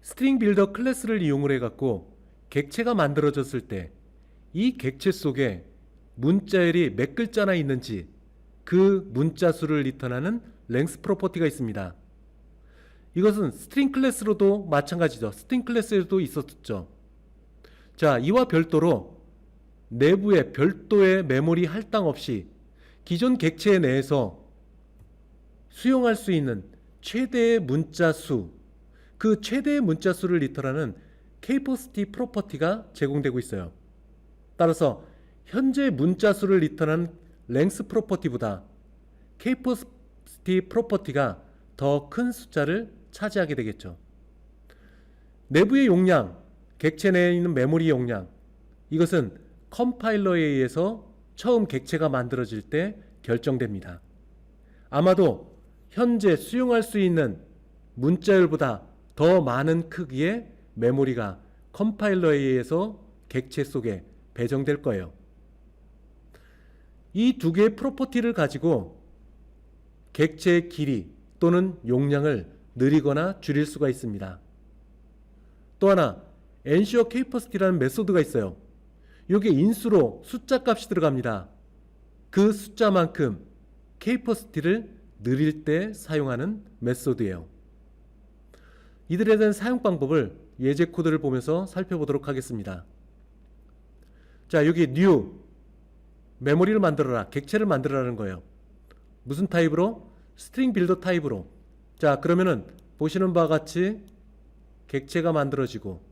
스트링 빌더 클래스를 이용을 해갖고 객체가 만들어졌을 때 이 객체 속에 문자열이 몇 글자나 있는지 그 문자 수를 리턴하는 랭스 프로퍼티가 있습니다. 이것은 스트링 클래스로도 마찬가지죠. 스트링 클래스에도 있었죠. 자, 이와 별도로 내부에 별도의 메모리 할당 없이 기존 객체 내에서 수용할 수 있는 최대의 문자 수, 그 최대의 문자 수를 리턴하는 capacity 프로퍼티가 제공되고 있어요. 따라서 현재 문자 수를 리턴하는 length 프로퍼티보다 capacity 프로퍼티가 더 큰 숫자를 차지하게 되겠죠. 내부의 용량, 객체 내에 있는 메모리 용량, 이것은 컴파일러에 의해서 처음 객체가 만들어질 때 결정됩니다. 아마도 현재 수용할 수 있는 문자열보다 더 많은 크기의 메모리가 컴파일러에 의해서 객체 속에 배정될 거예요. 이 두 개의 프로퍼티를 가지고 객체의 길이 또는 용량을 늘리거나 줄일 수가 있습니다. 또 하나 ensure capacity라는 메소드가 있어요. 이게 인수로 숫자 값이 들어갑니다. 그 숫자만큼 capacity를 늘릴 때 사용하는 메소드예요. 이들에 대한 사용 방법을 예제 코드를 보면서 살펴보도록 하겠습니다. 자, 여기 new 메모리를 만들어라, 객체를 만들어라는 거예요. 무슨 타입으로? 스트링 빌더 타입으로. 자, 그러면은 보시는 바와 같이 객체가 만들어지고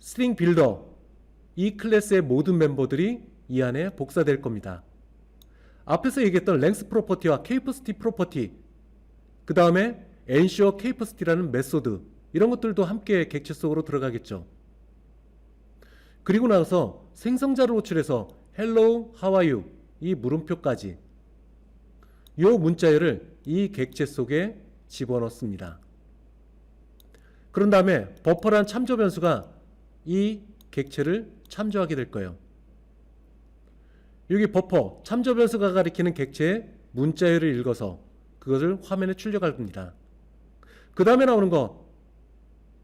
스트링 빌더, 이 클래스의 모든 멤버들이 이 안에 복사될 겁니다. 앞에서 얘기했던 length 프로퍼티와 capacity 프로퍼티, 그 다음에 ensure capacity라는 메소드, 이런 것들도 함께 객체 속으로 들어가겠죠. 그리고 나서 생성자를 호출해서 hello, how are you, 이 물음표까지 이 문자열을 이 객체 속에 집어넣습니다. 그런 다음에 버퍼라는 참조 변수가 이 객체를 참조하게 될 거예요. 여기 버퍼, 참조 변수가 가리키는 객체의 문자열을 읽어서 그것을 화면에 출력할 겁니다. 그 다음에 나오는 거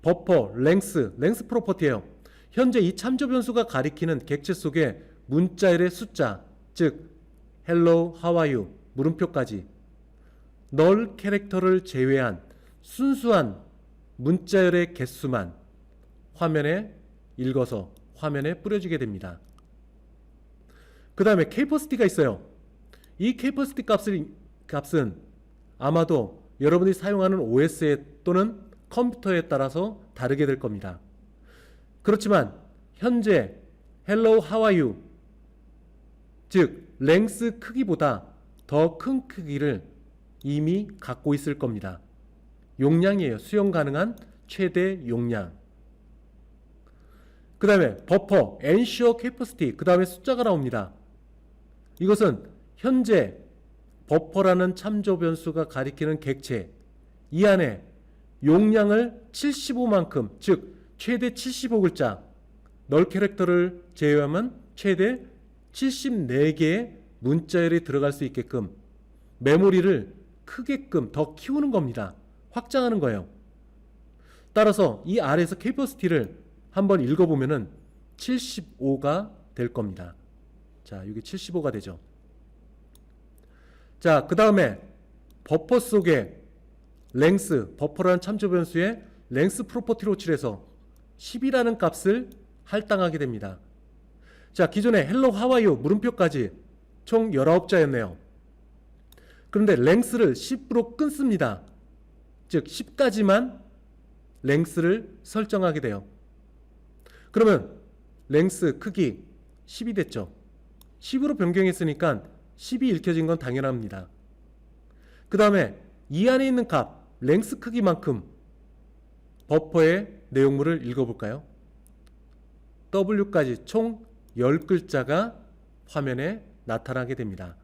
버퍼, 랭스 프로퍼티예요. 현재 이 참조 변수가 가리키는 객체 속의 문자열의 숫자, 즉 hello, how are you, 물음표까지 널 캐릭터를 제외한 순수한 문자열의 개수만 화면에 읽어서 화면에 뿌려지게 됩니다. 그 다음에 capacity가 있어요. 이 capacity 값은 아마도 여러분이 사용하는 OS에 또는 컴퓨터에 따라서 다르게 될 겁니다. 그렇지만 현재 hello, how are you, 즉 length 크기보다 더 큰 크기를 이미 갖고 있을 겁니다. 용량이에요. 수용 가능한 최대 용량. 그 다음에 버퍼, ensure capacity, 그 다음에 숫자가 나옵니다. 이것은 현재 버퍼라는 참조 변수가 가리키는 객체, 이 안에 용량을 75만큼, 즉 최대 75글자, 널 캐릭터를 제외하면 최대 74개의 문자열이 들어갈 수 있게끔 메모리를 크게끔 더 키우는 겁니다. 확장하는 거예요. 따라서 이 아래에서 캐퍼시티를 한번 읽어보면은 75가 될 겁니다. 자, 이게 75가 되죠. 자, 그 다음에 버퍼 속에 랭스, 버퍼라는 참조 변수에 랭스 프로퍼티로 호출해서 10이라는 값을 할당하게 됩니다. 자, 기존에 hello, how are you, 물음표까지 총 19자였네요. 그런데 랭스를 10으로 끊습니다. 즉 10까지만 랭스를 설정하게 돼요. 그러면 랭스 크기 10이 됐죠. 10으로 변경했으니까 10이 읽혀진 건 당연합니다. 그 다음에 이 안에 있는 값, 랭스 크기만큼 버퍼의 내용물을 읽어볼까요? W까지 총 10글자가 화면에 나타나게 됩니다.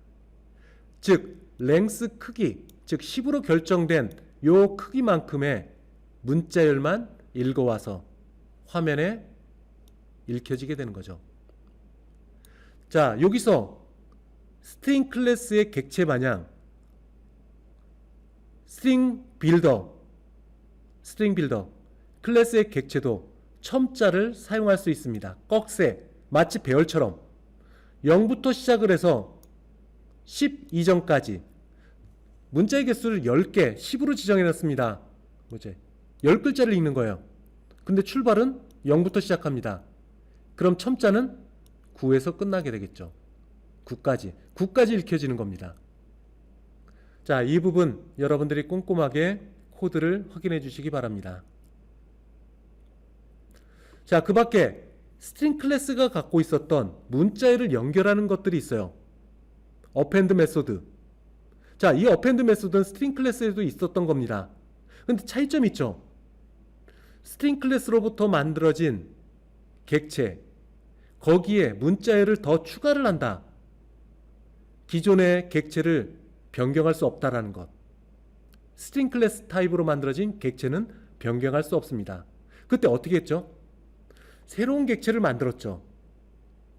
즉 랭스 크기, 즉 10으로 결정된 요 크기만큼의 문자열만 읽어와서 화면에 읽혀지게 되는 거죠. 자, 여기서 스트링 클래스의 객체 마냥 스트링 빌더 클래스의 객체도 첨자를 사용할 수 있습니다. 꺽쇠, 마치 배열처럼 0부터 시작을 해서 10 이전까지 문자의 개수를 10개, 10으로 지정해놨습니다. 뭐지? 10글자를 읽는 거예요. 근데 출발은 0부터 시작합니다. 그럼 첨자는 9에서 끝나게 되겠죠. 9까지 읽혀지는 겁니다. 자, 이 부분 여러분들이 꼼꼼하게 코드를 확인해 주시기 바랍니다. 자, 그 밖에 스트링 클래스가 갖고 있었던 문자열을 연결하는 것들이 있어요. 어펜드 메소드. 자, 이 어펜드 메소드는 스트링 클래스에도 있었던 겁니다. 근데 차이점이 있죠. 스트링 클래스로부터 만들어진 객체, 거기에 문자열을 더 추가를 한다. 기존의 객체를 변경할 수 없다라는 것. 스트링 클래스 타입으로 만들어진 객체는 변경할 수 없습니다. 그때 어떻게 했죠? 새로운 객체를 만들었죠.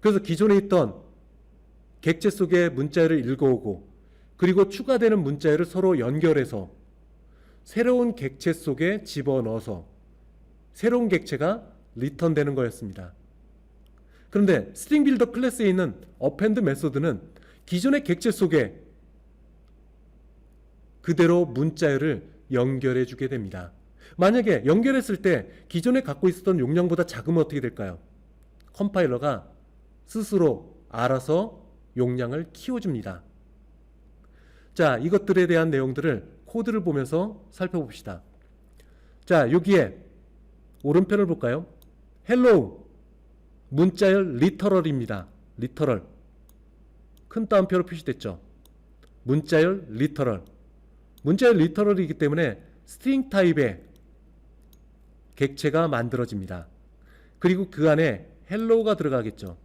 그래서 기존에 있던 객체 속의 문자열을 읽어오고 그리고 추가되는 문자열을 서로 연결해서 새로운 객체 속에 집어넣어서 새로운 객체가 리턴되는 거였습니다. 그런데 스트링 빌더 클래스에 있는 어펜드 메소드는 기존의 객체 속에 그대로 문자열을 연결해 주게 됩니다. 만약에 연결했을 때 기존에 갖고 있었던 용량보다 작으면 어떻게 될까요? 컴파일러가 스스로 알아서 용량을 키워줍니다. 자, 이것들에 대한 내용들을 코드를 보면서 살펴봅시다. 자, 여기에 오른편을 볼까요? hello 문자열 리터럴입니다. 리터럴 큰 따옴표로 표시됐죠. 문자열 리터럴. 문자열 리터럴이기 때문에 스트링 타입의 객체가 만들어집니다. 그리고 그 안에 hello가 들어가겠죠.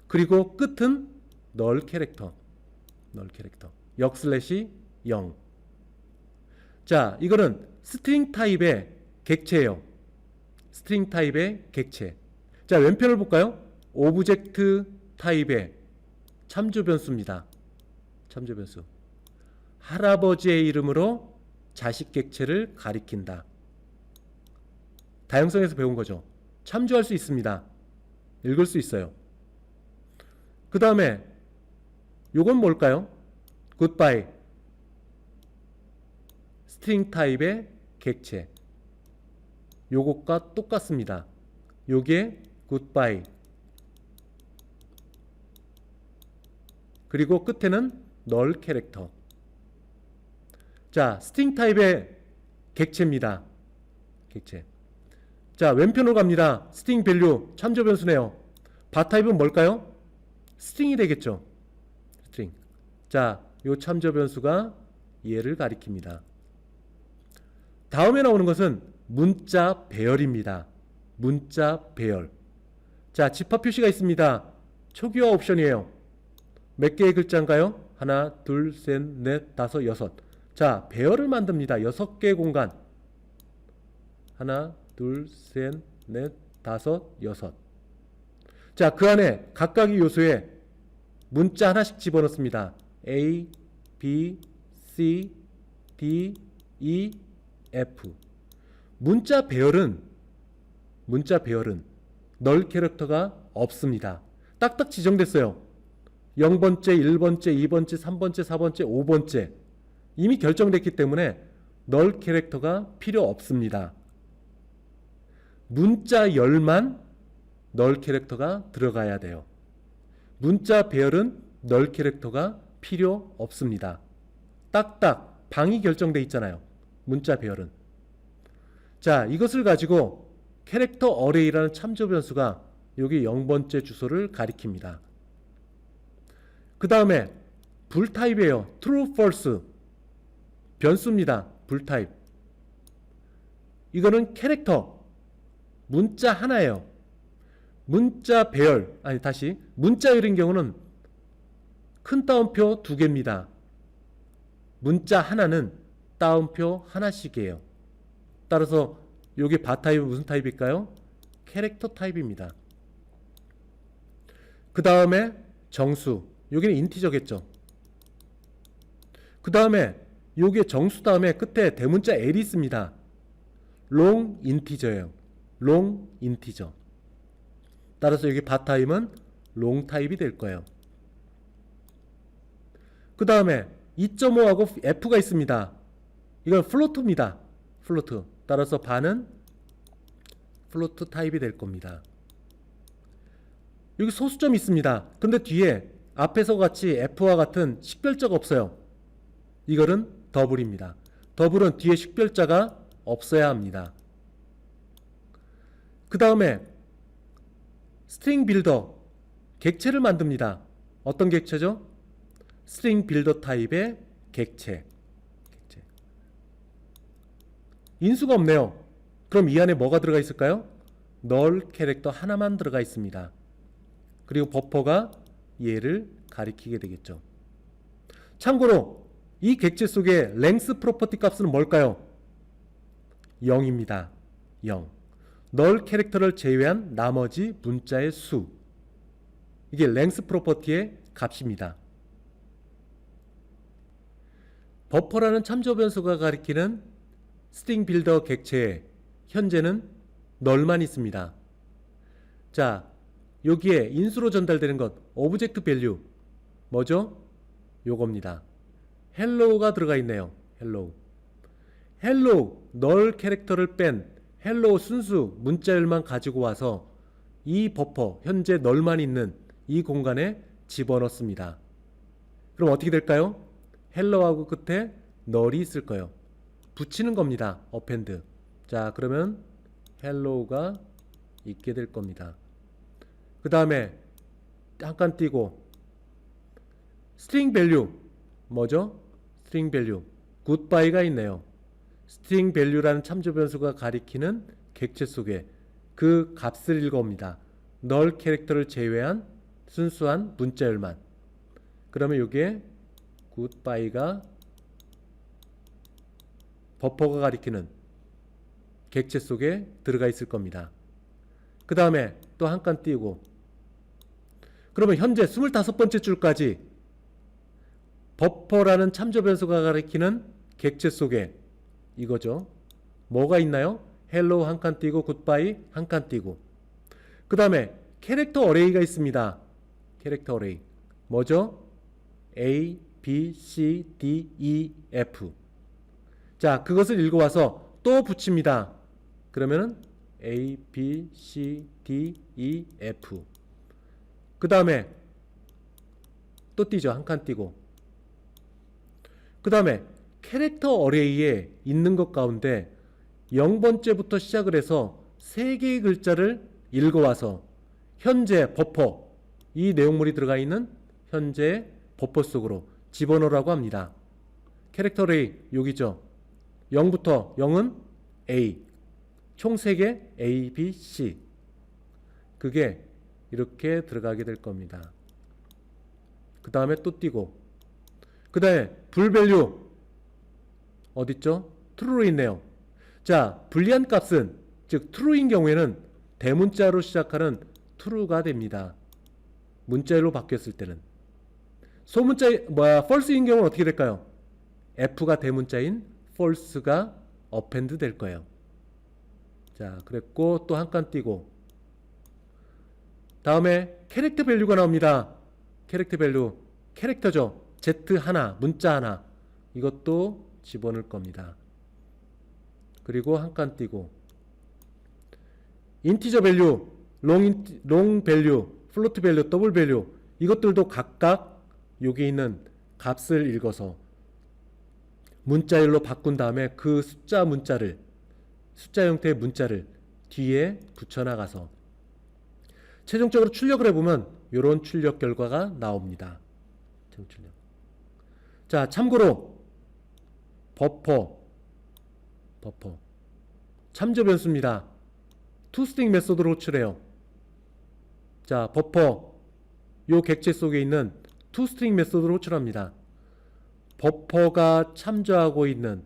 그리고 끝은 null 캐릭터. 역슬래시 0. 자, 이거는 스트링 타입의 객체예요. 스트링 타입의 객체. 자, 왼편을 볼까요? 오브젝트 타입의 참조 변수입니다. 참조 변수. 할아버지의 이름으로 자식 객체를 가리킨다. 다양성에서 배운 거죠. 참조할 수 있습니다. 읽을 수 있어요. 그 다음에 요건 뭘까요? 굿바이. 스트링 타입의 객체. 요것과 똑같습니다. 요게 굿바이. 그리고 끝에는 null 캐릭터. 자, 스트링 타입의 객체입니다. 객체. 자, 왼편으로 갑니다. 스트링 밸류 참조 변수네요. 바 타입은 뭘까요? 스트링이 되겠죠. 스트링. 자, 요 참조 변수가 얘를 가리킵니다. 다음에 나오는 것은 문자 배열입니다. 문자 배열. 자, 집합 표시가 있습니다. 초기화 옵션이에요. 몇 개의 글자인가요? 하나, 둘, 셋, 넷, 다섯, 여섯. 자, 배열을 만듭니다. 6개의 공간. 하나, 둘, 셋, 넷, 다섯, 여섯. 자, 그 안에 각각의 요소에 문자 하나씩 집어넣습니다. A, B, C, D, E, F. 문자 배열은 null 캐릭터가 없습니다. 딱딱 지정됐어요. 0번째, 1번째, 2번째, 3번째, 4번째, 5번째. 이미 결정됐기 때문에 null 캐릭터가 필요 없습니다. 문자 열만 null 캐릭터가 들어가야 돼요. 문자 배열은 null 캐릭터가 필요 없습니다. 딱딱 방이 결정돼 있잖아요. 문자 배열은. 자, 이것을 가지고 캐릭터 어레이라는 참조 변수가 여기 0번째 주소를 가리킵니다. 그 다음에 불 타입이에요. true, false. 변수입니다. 불 타입. 이거는 캐릭터. 문자 하나예요. 문자 배열, 문자열인 경우는 큰 따옴표 2개입니다. 문자 하나는 따옴표 하나씩이에요. 따라서 여기 바 타입은 무슨 타입일까요? 캐릭터 타입입니다. 그 다음에 정수. 여기는 인티저겠죠. 그 다음에 여기에 정수 다음에 끝에 대문자 L이 있습니다. 롱 인티저예요. 롱 인티저. 따라서 여기 바타임은 롱 타입이 될 거예요. 그 다음에 2.5하고 F가 있습니다. 이건 플로트입니다. 플로트. 따라서 바는 플로트 타입이 될 겁니다. 여기 소수점이 있습니다. 근데 뒤에 앞에서 같이 F와 같은 식별자가 없어요. 이거는 더블입니다. 더블은 뒤에 식별자가 없어야 합니다. 그 다음에 스트링 빌더 객체를 만듭니다. 어떤 객체죠? 스트링 빌더 타입의 객체. 인수가 없네요. 그럼 이 안에 뭐가 들어가 있을까요? 널 캐릭터 하나만 들어가 있습니다. 그리고 버퍼가 얘를 가리키게 되겠죠. 참고로 이 객체 속의 랭스 프로퍼티 값은 뭘까요? 0입니다. 0. 널 캐릭터를 제외한 나머지 문자의 수. 이게 랭스 프로퍼티의 값입니다. 버퍼라는 참조 변수가 가리키는 스트링 빌더 객체에 현재는 널만 있습니다. 자, 여기에 인수로 전달되는 것 오브젝트 밸류 뭐죠? 요겁니다. 헬로우가 들어가 있네요. 헬로우. 헬로우 널 캐릭터를 뺀 헬로우 순수 문자열만 가지고 와서 이 버퍼 현재 널만 있는 이 공간에 집어넣습니다. 그럼 어떻게 될까요? 헬로우하고 끝에 널이 있을 거예요. 붙이는 겁니다. 어펜드. 자, 그러면 헬로우가 있게 될 겁니다. 그 다음에 한 칸 띄고 스트링 밸류 뭐죠? 스트링 밸류 굿바이가 있네요. 스트링 밸류라는 참조 변수가 가리키는 객체 속에 그 값을 읽어옵니다. 널 캐릭터를 제외한 순수한 문자열만. 그러면 이게 굿바이가 버퍼가 가리키는 객체 속에 들어가 있을 겁니다. 그 다음에 또 한 칸 띄우고 그러면 현재 25번째 줄까지 버퍼라는 참조 변수가 가리키는 객체 속에 이거죠. 뭐가 있나요? 헬로우 한 칸 띄고 굿바이 한 칸 띄고 그 다음에 캐릭터 어레이가 있습니다. 캐릭터 어레이 뭐죠? A, B, C, D, E, F. 자, 그것을 읽어와서 또 붙입니다. 그러면은 A, B, C, D, E, F. 그 다음에 또 띄죠. 한 칸 띄고. 그 다음에 캐릭터 어레이에 있는 것 가운데 0번째부터 시작을 해서 3개의 글자를 읽어와서 현재 버퍼, 이 내용물이 들어가 있는 현재 버퍼 속으로 집어넣으라고 합니다. 캐릭터 어레이 여기죠. 0부터 0은 A, 총 3개 A, B, C. 그게 이렇게 들어가게 될 겁니다. 그 다음에 또 띄고 그 다음에 불밸류 어딨죠? true로 있네요. 자, 불리한 값은 즉 true인 경우에는 대문자로 시작하는 true가 됩니다. 문자로 바뀌었을 때는 소문자 false인 경우는 어떻게 될까요? F가 대문자인 false가 append 될 거예요. 자, 그랬고 또 한 칸 띄고 다음에 캐릭터 밸류가 나옵니다. 캐릭터 밸류 캐릭터죠. Z 하나, 문자 하나 이것도 집어넣을 겁니다. 그리고 한 칸 띄고 인티저 밸류, 롱 밸류, 플로트 밸류, 더블 밸류 이것들도 각각 여기 있는 값을 읽어서 문자열로 바꾼 다음에 그 숫자 형태의 문자를 뒤에 붙여나가서 최종적으로 출력을 해보면 이런 출력 결과가 나옵니다. 자, 참고로 버퍼 참조 변수입니다. 투스트링 메소드로 호출해요. 자, 버퍼 요 객체 속에 있는 투스트링 메소드로 호출합니다. 버퍼가 참조하고 있는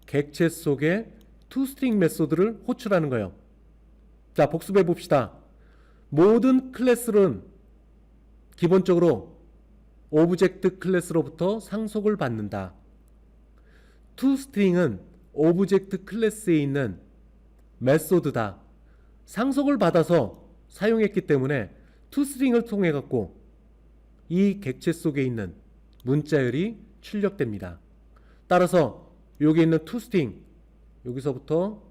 객체 속에 투스트링 메소드를 호출하는 거예요. 자, 복습해 봅시다. 모든 클래스는 기본적으로 오브젝트 클래스로부터 상속을 받는다. toString은 오브젝트 클래스에 있는 메소드다. 상속을 받아서 사용했기 때문에 투스트링을 통해 갖고 이 객체 속에 있는 문자열이 출력됩니다. 따라서 여기 있는 투스트링, 여기서부터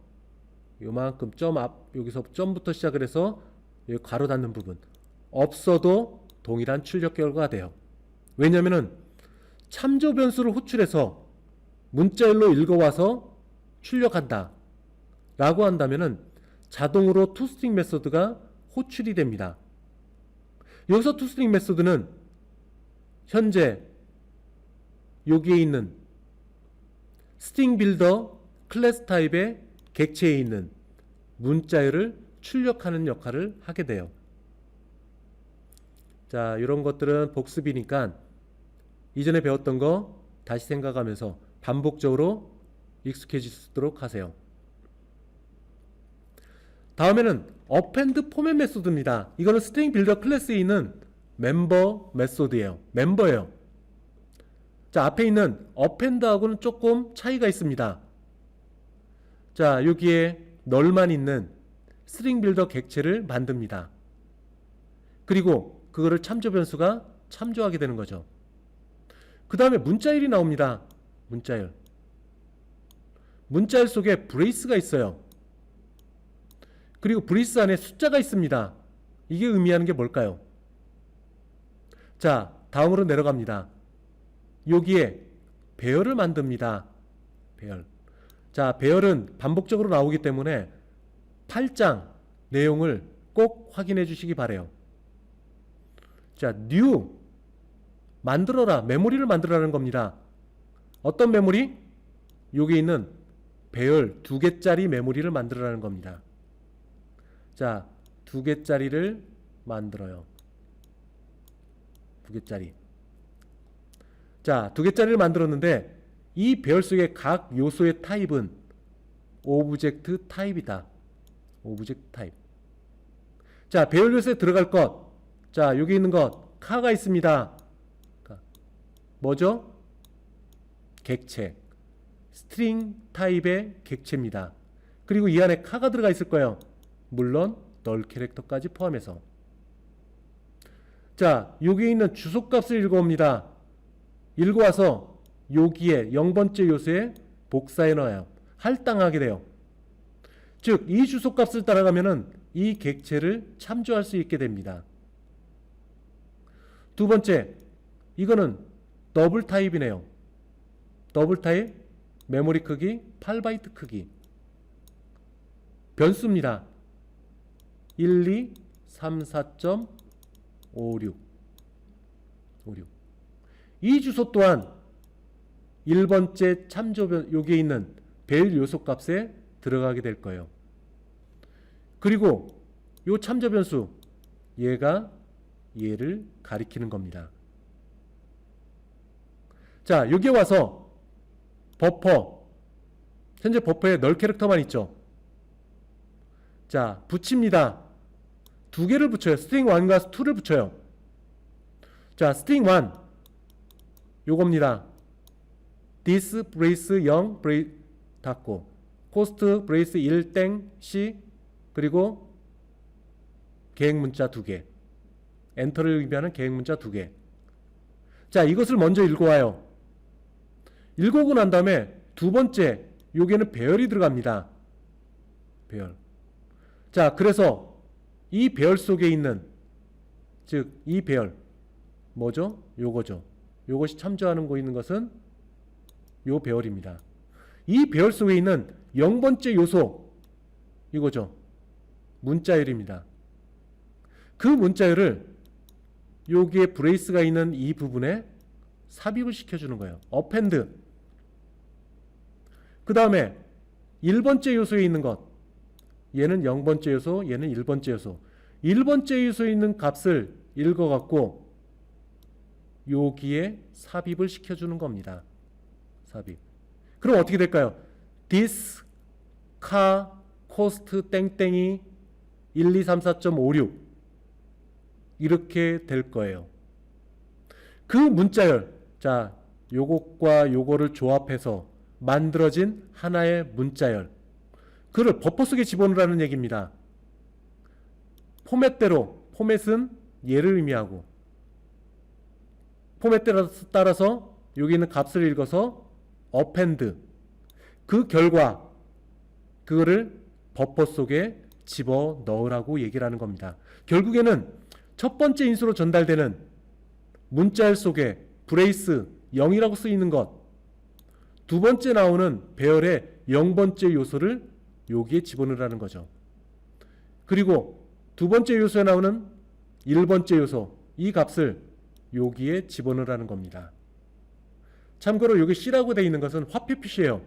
요만큼 점 앞, 여기서 점부터 시작을 해서 여기 가로 닫는 부분 없어도 동일한 출력 결과가 돼요. 왜냐면은 참조 변수를 호출해서 문자열로 읽어와서 출력한다 라고 한다면은 자동으로 투스트링 메소드가 호출이 됩니다. 여기서 투스트링 메소드는 현재 여기에 있는 스트링 빌더 클래스 타입의 객체에 있는 문자열을 출력하는 역할을 하게 돼요. 자, 이런 것들은 복습이니까 이전에 배웠던 거 다시 생각하면서 반복적으로 익숙해지도록 하세요. 다음에는 어펜드 포맷 메소드입니다. 이거는 스트링 빌더 클래스에 있는 멤버 메소드예요. 멤버예요. 자, 앞에 있는 어펜드하고는 조금 차이가 있습니다. 자, 여기에 널만 있는 스트링 빌더 객체를 만듭니다. 그리고 그거를 참조 변수가 참조하게 되는 거죠. 그 다음에 문자열이 나옵니다. 문자열. 문자열 속에 브레이스가 있어요. 그리고 브레이스 안에 숫자가 있습니다. 이게 의미하는 게 뭘까요? 자, 다음으로 내려갑니다. 여기에 배열을 만듭니다. 배열. 자, 배열은 반복적으로 나오기 때문에 8장 내용을 꼭 확인해 주시기 바래요. 자, new 만들어라. 메모리를 만들어라는 겁니다. 어떤 메모리? 여기 있는 배열 2개짜리 메모리를 만들어라는 겁니다. 자, 2개짜리를 만들어요. 2개짜리. 자, 2개짜리를 만들었는데 이 배열 속의 각 요소의 타입은 오브젝트 타입이다. 오브젝트 타입. 자, 배열 요소에 들어갈 것. 자, 여기 있는 것 카가 있습니다. 뭐죠? 객체. 스트링 타입의 객체입니다. 그리고 이 안에 카가 들어가 있을 거예요. 물론 널 캐릭터까지 포함해서. 자, 여기 있는 주소값을 읽어옵니다. 읽어와서 여기에 0번째 요소에 복사해 넣어요. 할당하게 돼요. 즉, 이 주소값을 따라가면은 이 객체를 참조할 수 있게 됩니다. 두 번째, 이거는 더블 타입이네요. 더블 타입, 메모리 크기 8바이트 크기. 변수입니다. 1, 2, 3, 4.56. 이 주소 또한 1번째 참조변 여기에 있는 배열 요소 값에 들어가게 될 거예요. 그리고 이 참조 변수 얘가 얘를 가리키는 겁니다. 자, 여기에 와서 버퍼. 현재 버퍼에 널 캐릭터만 있죠. 자, 붙입니다. 2개를 붙여요. 스트링 1과 2를 붙여요. 자, 스트링 1 요겁니다. this brace 0 brace 닫고 cost brace 1 땡 c 그리고 계획 문자 2개. 엔터를 의미하는 계획 문자 2개. 자, 이것을 먼저 읽어와요. 읽어오고 난 다음에 두 번째 여기에는 배열이 들어갑니다. 배열. 자, 그래서 이 배열 속에 있는 즉 이 배열 뭐죠? 요거죠. 요것이 참조하는 거 있는 것은 요 배열입니다. 이 배열 속에 있는 0번째 요소 이거죠. 문자열입니다. 그 문자열을 여기에 브레이스가 있는 이 부분에 삽입을 시켜주는 거예요. 어펜드. 그 다음에 1번째 요소에 있는 것. 얘는 0번째 요소, 얘는 1번째 요소. 1번째 요소에 있는 값을 읽어갖고 여기에 삽입을 시켜주는 겁니다. 삽입. 그럼 어떻게 될까요? this car cost 땡땡이 1, 2, 3, 4.56 이렇게 될 거예요. 그 문자열, 자, 요것과 요거를 조합해서 만들어진 하나의 문자열. 그를 버퍼 속에 집어넣으라는 얘기입니다. 포맷대로, 포맷은 얘를 의미하고, 포맷 따라서 여기 있는 값을 읽어서 append, 그 결과 그거를 버퍼 속에 집어넣으라고 얘기를 하는 겁니다. 결국에는 첫 번째 인수로 전달되는 문자열 속에 브레이스 0이라고 쓰이는 것, 두 번째 나오는 배열의 0번째 요소를 여기에 집어넣으라는 거죠. 그리고 두 번째 요소에 나오는 1번째 요소, 이 값을 여기에 집어넣으라는 겁니다. 참고로 여기 C라고 되어 있는 것은 화폐 표시예요.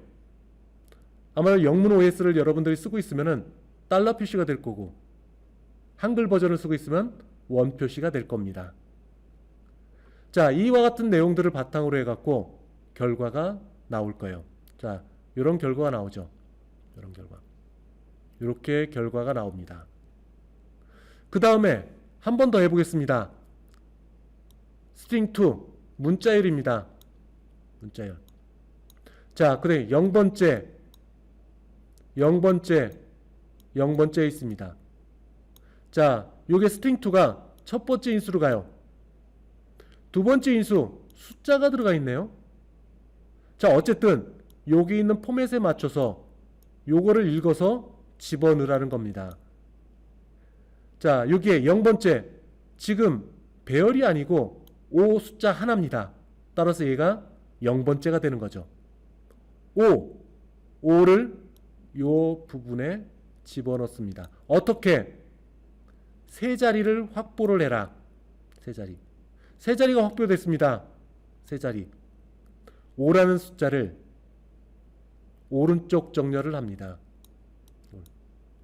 아마 영문 OS를 여러분들이 쓰고 있으면 달러 표시가 될 거고, 한글 버전을 쓰고 있으면 원 표시가 될 겁니다. 자, 이와 같은 내용들을 바탕으로 해갖고 결과가 나올 거예요. 자, 이런 결과가 나오죠. 이런 결과. 이렇게 결과가 나옵니다. 그 다음에 한 번 더 해보겠습니다. string 2, 문자열입니다. 문자열. 자, 그래 0번째, 0번째, 0번째에 있습니다. 자, 요게 string 2가 첫 번째 인수로 가요. 두 번째 인수, 숫자가 들어가 있네요. 자, 어쨌든 여기 있는 포맷에 맞춰서 요거를 읽어서 집어넣으라는 겁니다. 자, 여기에 0번째, 지금 배열이 아니고 5 숫자 하나입니다. 따라서 얘가 0번째가 되는 거죠. 5를 요 부분에 집어넣습니다. 어떻게? 세 자리를 확보를 해라. 세 자리가 확보됐습니다. 세 자리. 5라는 숫자를 오른쪽 정렬을 합니다.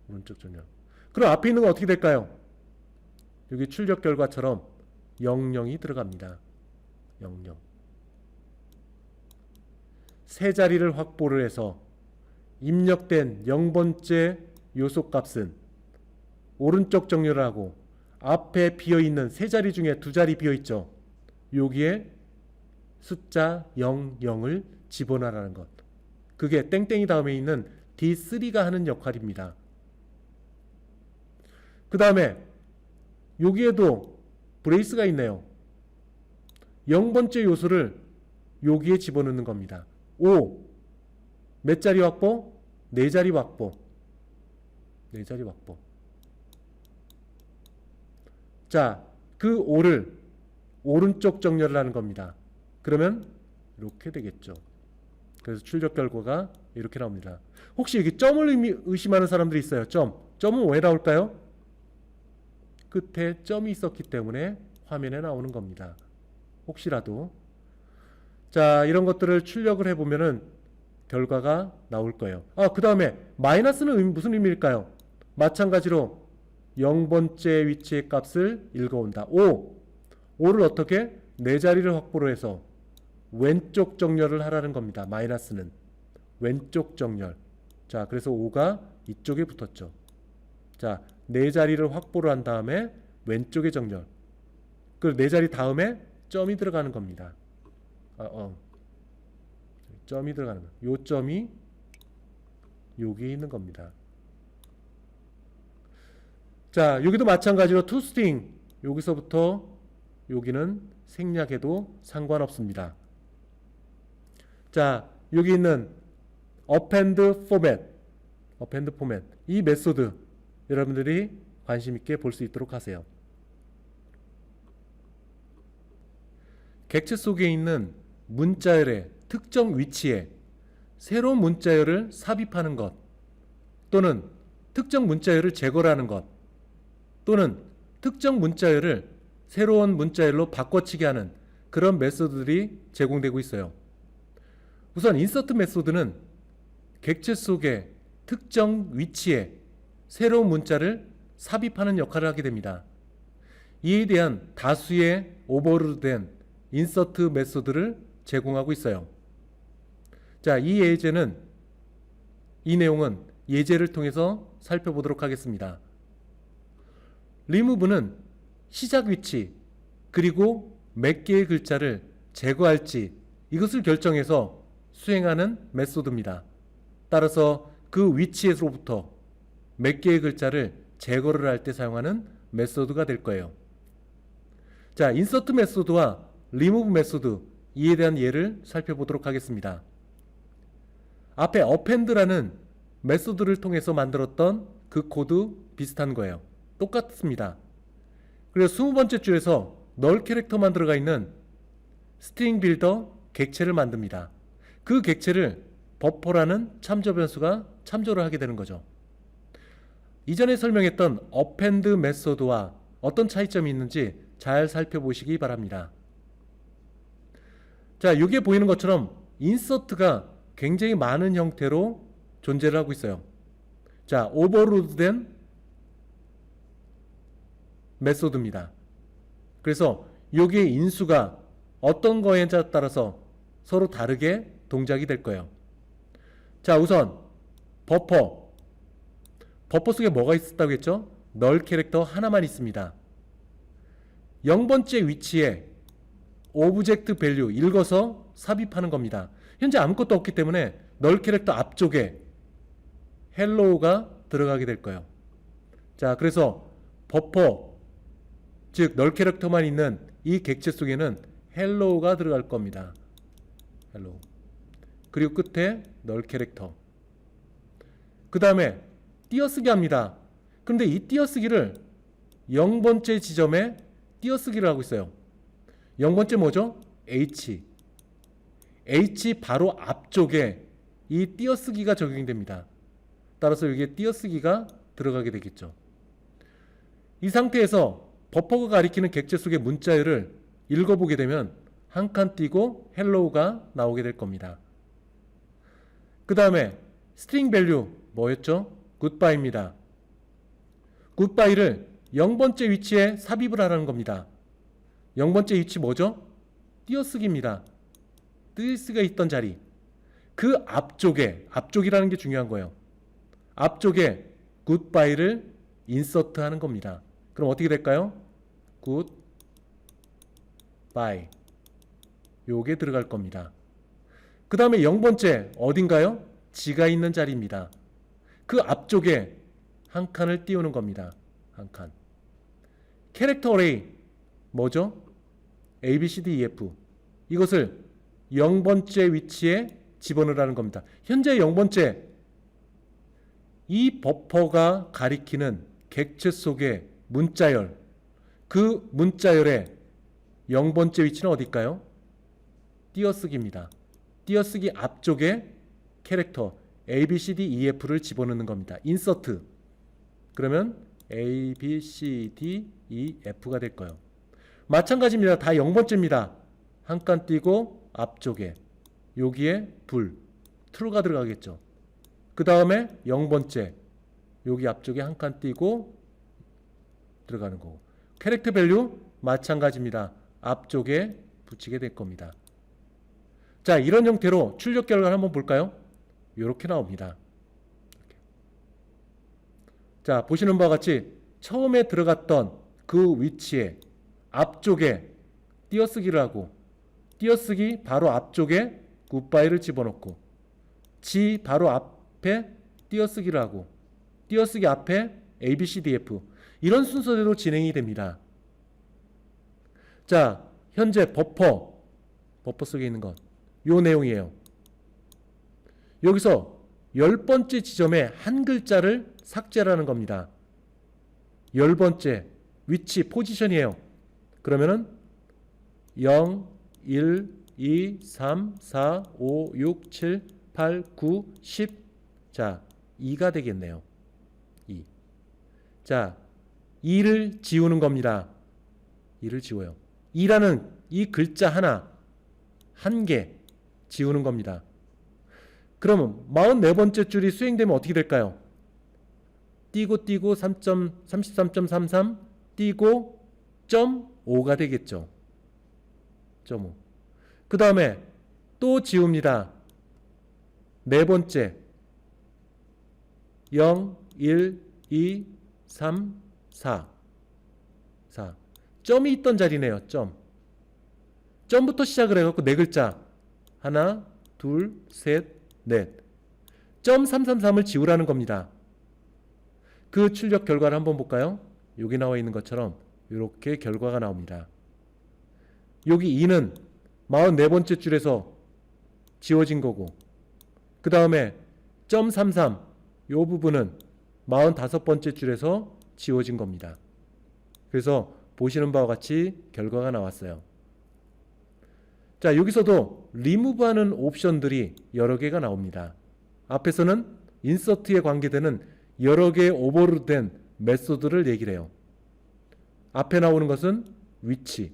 오른쪽 정렬. 그럼 앞에 있는 건 어떻게 될까요? 여기 출력 결과처럼 00이 들어갑니다. 00. 세 자리를 확보를 해서 입력된 0번째 요소 값은 오른쪽 정렬을 하고, 앞에 비어있는 세 자리 중에 두 자리 비어있죠. 여기에 숫자 00을 집어넣으라는 것. 그게 땡땡이 다음에 있는 D3가 하는 역할입니다. 그 다음에 여기에도 브레이스가 있네요. 0번째 요소를 여기에 집어넣는 겁니다. 5. 몇 자리 확보? 4자리 확보. 4자리 확보. 자, 그 5를 오른쪽 정렬을 하는 겁니다. 그러면 이렇게 되겠죠. 그래서 출력 결과가 이렇게 나옵니다. 혹시 여기 점을 의심하는 사람들이 있어요. 점은 왜 나올까요? 끝에 점이 있었기 때문에 화면에 나오는 겁니다. 혹시라도. 자, 이런 것들을 출력을 해보면은 결과가 나올 거예요. 그 다음에 마이너스는 무슨 의미일까요? 마찬가지로 0번째 위치의 값을 읽어온다. 5를 어떻게? 4자리를 확보를 해서 왼쪽 정렬을 하라는 겁니다. 마이너스는 왼쪽 정렬. 자, 그래서 5가 이쪽에 붙었죠. 자, 4자리를 확보를 한 다음에 왼쪽에 정렬. 그 4자리 다음에 점이 들어가는 겁니다. 점이 들어가는 거. 요 점이 여기에 있는 겁니다. 자, 여기도 마찬가지로 toString, 여기서부터 여기는 생략해도 상관없습니다. 자, 여기 있는 append format, 이 메소드 여러분들이 관심 있게 볼 수 있도록 하세요. 객체 속에 있는 문자열의 특정 위치에 새로운 문자열을 삽입하는 것, 또는 특정 문자열을 제거하는 것, 또는 특정 문자열을 새로운 문자열로 바꿔치기 하는 그런 메소드들이 제공되고 있어요. 우선 인서트 메소드는 객체 속의 특정 위치에 새로운 문자를 삽입하는 역할을 하게 됩니다. 이에 대한 다수의 오버로드된 인서트 메소드를 제공하고 있어요. 자, 이 내용은 예제를 통해서 살펴보도록 하겠습니다. remove는 시작 위치 그리고 몇 개의 글자를 제거할지 이것을 결정해서 수행하는 메소드입니다. 따라서 그 위치에서부터 몇 개의 글자를 제거를 할 때 사용하는 메소드가 될 거예요. 자, 인서트 메소드와 리무브 메소드, 이에 대한 예를 살펴보도록 하겠습니다. 앞에 append라는 메소드를 통해서 만들었던 그 코드 비슷한 거예요. 똑같습니다. 그래서 20번째 줄에서 널 캐릭터만 들어가 있는 스트링 빌더 객체를 만듭니다. 그 객체를 버퍼라는 참조 변수가 참조를 하게 되는 거죠. 이전에 설명했던 append 메소드와 어떤 차이점이 있는지 잘 살펴보시기 바랍니다. 자, 여기에 보이는 것처럼 인서트가 굉장히 많은 형태로 존재를 하고 있어요. 자, 오버로드된 메소드입니다. 그래서 여기에 인수가 어떤 거에 따라서 서로 다르게 동작이 될 거예요. 자, 우선 버퍼 속에 뭐가 있었다고 했죠? 널 캐릭터 하나만 있습니다. 0번째 위치에 오브젝트 밸류 읽어서 삽입하는 겁니다. 현재 아무것도 없기 때문에 널 캐릭터 앞쪽에 헬로우가 들어가게 될 거예요. 자, 그래서 버퍼, 즉 널 캐릭터만 있는 이 객체 속에는 헬로우가 들어갈 겁니다. 헬로우. 그리고 끝에 널 캐릭터. 그 다음에 띄어쓰기 합니다. 그런데 이 띄어쓰기를 0번째 지점에 띄어쓰기를 하고 있어요. 0번째 뭐죠? H 바로 앞쪽에 이 띄어쓰기가 적용이 됩니다. 따라서 여기에 띄어쓰기가 들어가게 되겠죠. 이 상태에서 버퍼가 가리키는 객체 속의 문자열을 읽어보게 되면 한 칸 띄고 헬로우가 나오게 될 겁니다. 그 다음에 스트링 밸류 뭐였죠? 굿바이입니다. 굿바이를 0번째 위치에 삽입을 하라는 겁니다. 0번째 위치 뭐죠? 띄어쓰기입니다. 띄어쓰기가 있던 자리. 그 앞쪽이라는 게 중요한 거예요. 앞쪽에 굿바이를 인서트 하는 겁니다. 그럼 어떻게 될까요? 굿바이. 요게 들어갈 겁니다. 그 다음에 0번째 어딘가요? 지가 있는 자리입니다. 그 앞쪽에 한 칸을 띄우는 겁니다. 한 칸. 캐릭터 어레이 뭐죠? A, B, C, D, E, F. 이것을 0번째 위치에 집어넣으라는 겁니다. 현재 0번째 이 버퍼가 가리키는 객체 속의 문자열, 그 문자열의 0번째 위치는 어딜까요? 띄어쓰기입니다. 띄어쓰기 앞쪽에 캐릭터 A, B, C, D, E, F를 집어넣는 겁니다. 인서트. 그러면 A, B, C, D, E, F가 될 거예요. 마찬가지입니다. 다 0번째입니다. 한 칸 띄고 앞쪽에 여기에 true가 들어가겠죠. 그 다음에 0번째 여기 앞쪽에 한 칸 띄고 들어가는 거고, 캐릭터 밸류 마찬가지입니다. 앞쪽에 붙이게 될 겁니다. 자, 이런 형태로 출력 결과를 한번 볼까요? 이렇게 나옵니다. 자, 보시는 바와 같이 처음에 들어갔던 그 위치에 앞쪽에 띄어쓰기를 하고, 띄어쓰기 바로 앞쪽에 굿바이를 집어넣고, 지 바로 앞에 띄어쓰기를 하고, 띄어쓰기 앞에 A, B, C, D, F, 이런 순서대로 진행이 됩니다. 자, 현재 버퍼 속에 있는 것, 요 내용이에요. 여기서 10번째 지점에 한 글자를 삭제하라는 겁니다. 10번째 위치 포지션이에요. 그러면은 0, 1, 2, 3, 4, 5, 6, 7, 8, 9, 10. 자, 2가 되겠네요. 2. 자, 2를 지우는 겁니다. 2를 지워요. 2라는 이 글자 한 개 지우는 겁니다. 그러면 44번째 줄이 수행되면 어떻게 될까요? 띄고 33.33 띄고 0.5가 되겠죠. 0.5. 그 다음에 또 지웁니다. 네 번째 0, 1, 2, 3, 4. 점이 있던 자리네요. 점부터 시작을 해갖고 네 글자. 하나, 둘, 셋, 넷. .333을 지우라는 겁니다. 그 출력 결과를 한번 볼까요? 여기 나와 있는 것처럼 이렇게 결과가 나옵니다. 여기 2는 44번째 줄에서 지워진 거고, 그 다음에 .33 이 부분은 45번째 줄에서 지워진 겁니다. 그래서 보시는 바와 같이 결과가 나왔어요. 자, 여기서도 리무브하는 옵션들이 여러 개가 나옵니다. 앞에서는 인서트에 관계되는 여러 개의 오버로드된 메소드를 얘기를 해요. 앞에 나오는 것은 위치,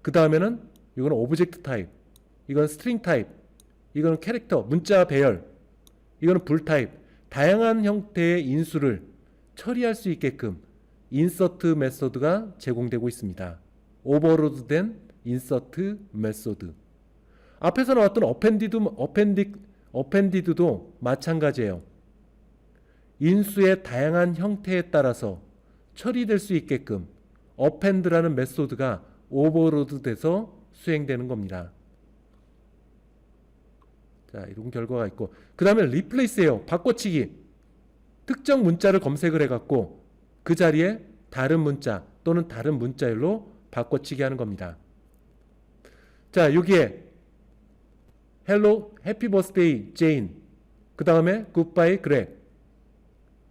그 다음에는 이건 오브젝트 타입, 이건 스트링 타입, 이건 캐릭터, 문자 배열, 이거는 불 타입, 다양한 형태의 인수를 처리할 수 있게끔 인서트 메소드가 제공되고 있습니다. 오버로드된 인서트 메소드. 앞에서 나왔던 어펜디드도 마찬가지예요. 인수의 다양한 형태에 따라서 처리될 수 있게끔 어펜드라는 메소드가 오버로드돼서 수행되는 겁니다. 자, 이런 결과가 있고, 그 다음에 리플레이스예요. 바꿔치기. 특정 문자를 검색을 해갖고 그 자리에 다른 문자 또는 다른 문자열로 바꿔치기 하는 겁니다. 자, 여기에 헬로 해피 버스데이 제인, 그 다음에 굿바이 그렉,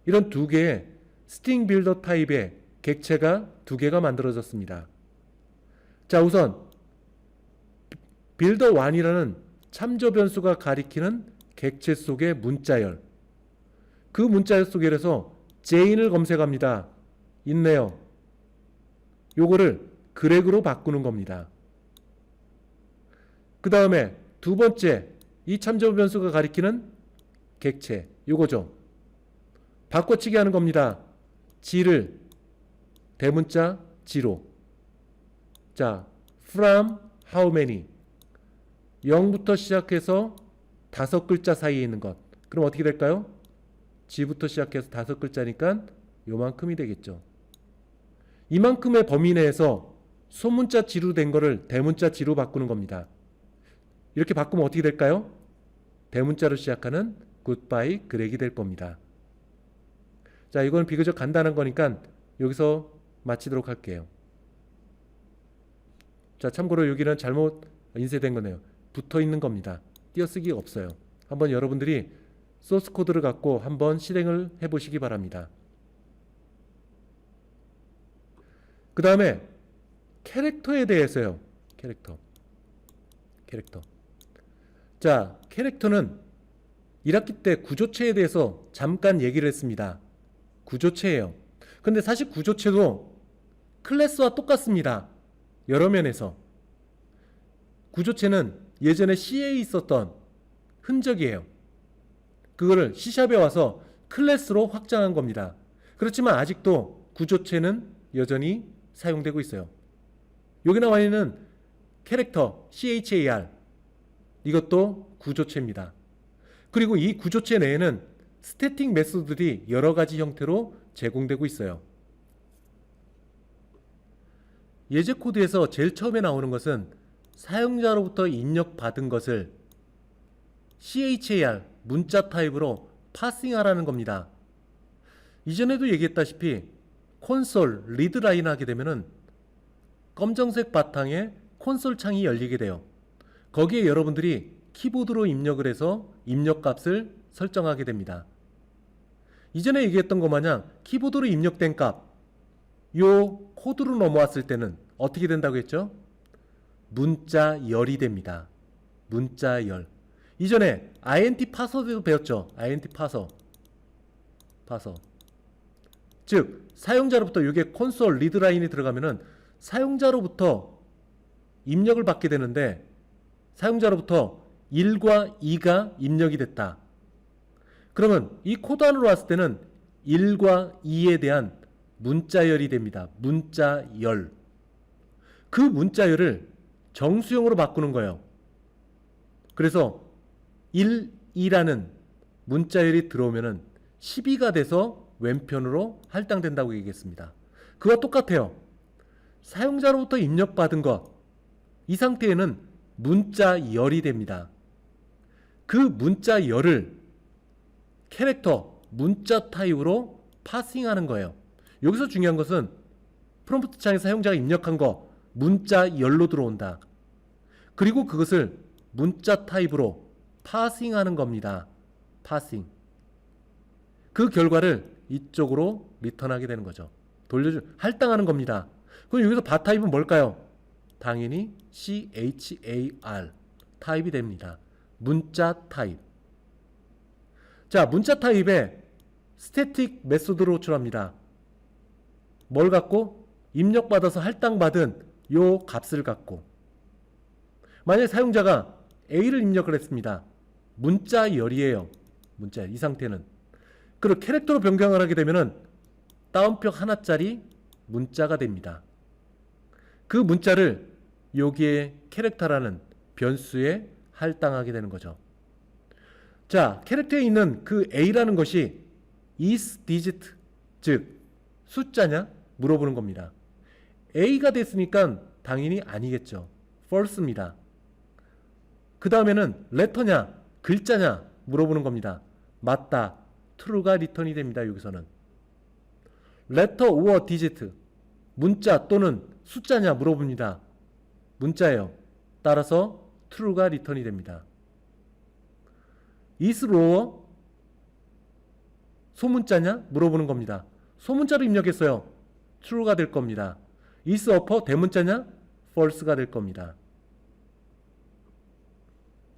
이런 두 개의 스트링 빌더 타입의 객체가 두 개가 만들어졌습니다. 자, 우선 빌더 1이라는 참조 변수가 가리키는 객체 속의 문자열, 그 문자열 속에서 제인을 검색합니다. 있네요. 요거를 그렉으로 바꾸는 겁니다. 그 다음에 두 번째, 이 참조 변수가 가리키는 객체, 요거죠. 바꿔치기 하는 겁니다. G를 대문자 G로. 자, from how many, 0부터 시작해서 5글자 사이에 있는 것. 그럼 어떻게 될까요? G부터 시작해서 5글자니까 요만큼이 되겠죠. 이만큼의 범위 내에서 소문자 G로 된 거를 대문자 G로 바꾸는 겁니다. 이렇게 바꾸면 어떻게 될까요? 대문자로 시작하는 굿바이 그렉이 될 겁니다. 자, 이건 비교적 간단한 거니까 여기서 마치도록 할게요. 자, 참고로 여기는 잘못 인쇄된 거네요. 붙어 있는 겁니다. 띄어쓰기가 없어요. 한번 여러분들이 소스 코드를 갖고 한번 실행을 해보시기 바랍니다. 그 다음에 캐릭터에 대해서요. 캐릭터. 자, 캐릭터는 1학기 때 구조체에 대해서 잠깐 얘기를 했습니다. 구조체예요. 근데 사실 구조체도 클래스와 똑같습니다. 여러 면에서. 구조체는 예전에 C에 있었던 흔적이에요. 그거를 C샵에 와서 클래스로 확장한 겁니다. 그렇지만 아직도 구조체는 여전히 사용되고 있어요. 여기 나와 있는 캐릭터 CHAR, 이것도 구조체입니다. 그리고 이 구조체 내에는 스태틱 메소드들이 여러 가지 형태로 제공되고 있어요. 예제 코드에서 제일 처음에 나오는 것은 사용자로부터 입력받은 것을 CHAR 문자 타입으로 파싱하라는 겁니다. 이전에도 얘기했다시피 콘솔 리드라인 하게 되면은 검정색 바탕에 콘솔 창이 열리게 돼요. 거기에 여러분들이 키보드로 입력을 해서 입력값을 설정하게 됩니다. 이전에 얘기했던 것 마냥 키보드로 입력된 값, 요 코드로 넘어왔을 때는 어떻게 된다고 했죠? 문자열이 됩니다. 문자열. 이전에 int 파서도 배웠죠. int 파서. 즉 사용자로부터 이게 콘솔 리드라인이 들어가면은 사용자로부터 입력을 받게 되는데, 사용자로부터 1과 2가 입력이 됐다. 그러면 이 코드 안으로 왔을 때는 1과 2에 대한 문자열이 됩니다. 문자열. 그 문자열을 정수형으로 바꾸는 거예요. 그래서 1, 2라는 문자열이 들어오면은 12가 돼서 왼편으로 할당된다고 얘기했습니다. 그와 똑같아요. 사용자로부터 입력받은 것, 이 상태에는 문자열이 됩니다. 그 문자열을 캐릭터, 문자 타입으로 파싱하는 거예요. 여기서 중요한 것은 프롬프트 창에 사용자가 입력한 거 문자 열로 들어온다. 그리고 그것을 문자 타입으로 파싱하는 겁니다. 파싱. 그 결과를 이쪽으로 리턴하게 되는 거죠. 할당하는 겁니다. 그럼 여기서 바 타입은 뭘까요? 당연히 char 타입이 됩니다. 문자 타입. 자, 문자 타입에 스태틱 메소드로 호출합니다. 뭘 갖고? 입력받아서 할당받은 요 값을 갖고. 만약에 사용자가 A를 입력을 했습니다. 문자 열이에요. 문자 열. 이 상태는. 그리고 캐릭터로 변경을 하게 되면은 다운표 하나짜리 문자가 됩니다. 그 문자를 여기에 캐릭터라는 변수에 할당하게 되는 거죠. 자, 캐릭터에 있는 그 A라는 것이 is digit, 즉 숫자냐? 물어보는 겁니다. A가 됐으니까 당연히 아니겠죠. false입니다. 그 다음에는 letter냐? 글자냐? 물어보는 겁니다. 맞다. true가 리턴이 됩니다. 여기서는. letter or digit, 문자 또는 숫자냐? 물어봅니다. 문자예요. 따라서 true가 리턴이 됩니다. is lower, 소문자냐? 물어보는 겁니다. 소문자로 입력했어요. true가 될 겁니다. is upper, 대문자냐? false가 될 겁니다.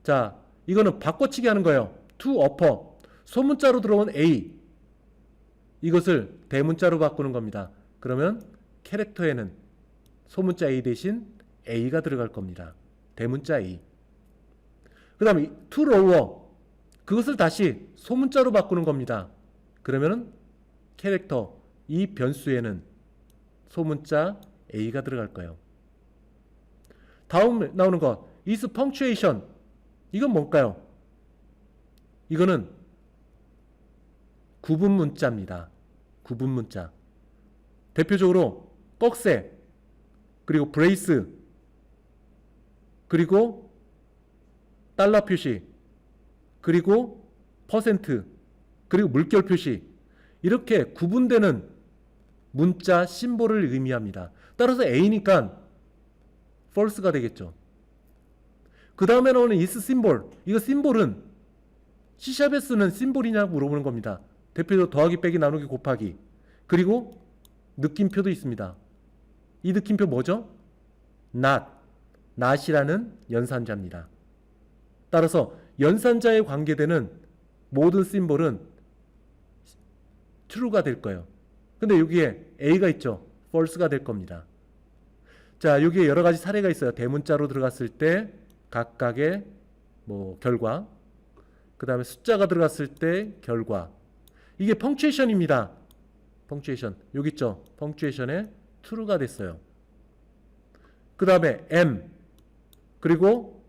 자, 이거는 바꿔치기 하는 거예요. to upper, 소문자로 들어온 A, 이것을 대문자로 바꾸는 겁니다. 그러면 캐릭터에는 소문자 A 대신 A가 들어갈 겁니다. 대문자 A. 그 다음에 to lower, 그것을 다시 소문자로 바꾸는 겁니다. 그러면은 캐릭터, 이 변수에는 소문자 A가 들어갈 거예요. 다음 나오는 거 is punctuation, 이건 뭘까요? 이거는 구분 문자입니다. 구분 문자. 대표적으로 꺽쇠, 그리고 브레이스, 그리고 달러 표시, 그리고 퍼센트, 그리고 물결 표시, 이렇게 구분되는 문자 심볼을 의미합니다. 따라서 A니까 false가 되겠죠. 그 다음에 나오는 is 심볼, 이거 심볼은 C샵에 쓰는 심볼이냐고 물어보는 겁니다. 대표적으로 더하기, 빼기, 나누기, 곱하기, 그리고 느낌표도 있습니다. 이 느낌표 뭐죠? not이라는 연산자입니다. 따라서 연산자에 관계되는 모든 심볼은 true가 될 거예요. 근데 여기에 A가 있죠. false가 될 겁니다. 자, 여기에 여러 가지 사례가 있어요. 대문자로 들어갔을 때 각각의 결과, 그 다음에 숫자가 들어갔을 때 결과. 이게 펑츄에이션입니다. 펑츄에이션. 여기 있죠. 펑츄에이션에 true가 됐어요. 그 다음에 M, 그리고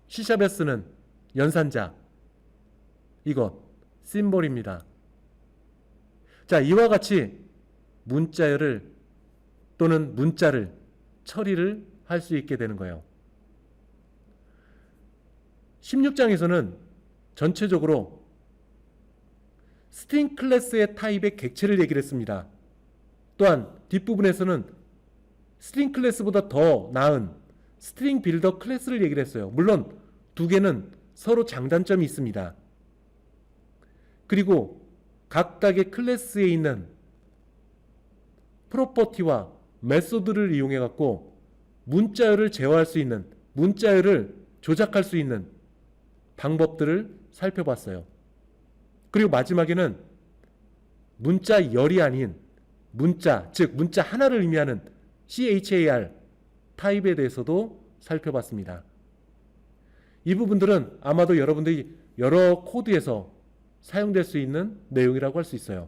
C샵에 쓰는 연산자, 이것 심볼입니다. 자, 이와 같이 문자열을 또는 문자를 처리를 할 수 있게 되는 거예요. 16장에서는 전체적으로 스트링 클래스의 타입의 객체를 얘기를 했습니다. 또한 뒷부분에서는 스트링 클래스보다 더 나은 스트링 빌더 클래스를 얘기를 했어요. 물론 두 개는 서로 장단점이 있습니다. 그리고 각각의 클래스에 있는 프로퍼티와 메소드를 이용해 갖고 문자열을 제어할 수 있는, 문자열을 조작할 수 있는 방법들을 살펴봤어요. 그리고 마지막에는 문자열이 아닌 문자, 즉 문자 하나를 의미하는 char 타입에 대해서도 살펴봤습니다. 이 부분들은 아마도 여러분들이 여러 코드에서 사용될 수 있는 내용이라고 할 수 있어요.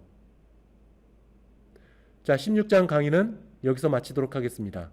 자, 16장 강의는 여기서 마치도록 하겠습니다.